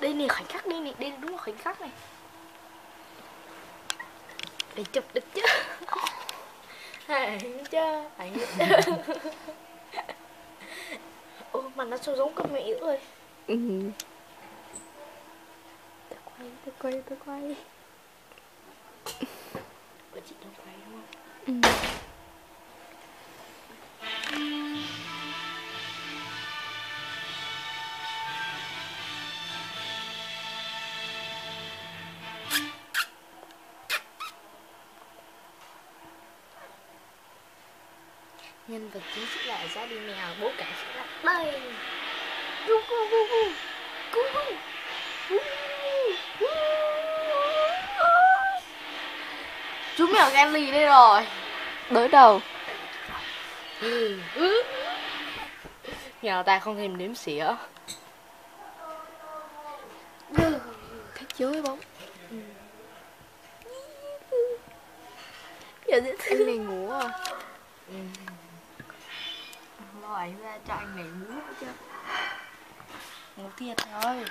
Đây nè khoảnh khắc đây nè, đây đúng là khoảnh khắc này. Để chụp được chứ. Hay chứ, hay chứ. Ô mà nó sao giống con mẹ ơi. Tôi quay. Của chị đâu quay đúng không? Nhân vật chính sẽ là gia đình mèo, bố cảnh sẽ là đây. Chú mèo Gali đây rồi. Đối đầu. Mèo ta không thèm đếm xỉa. Thấy chối với bóng. Giờ dễ thương. Anh này ngủ à? Lo ảnh ra cho anh này ngủ chứ. Ngủ thiệt thôi.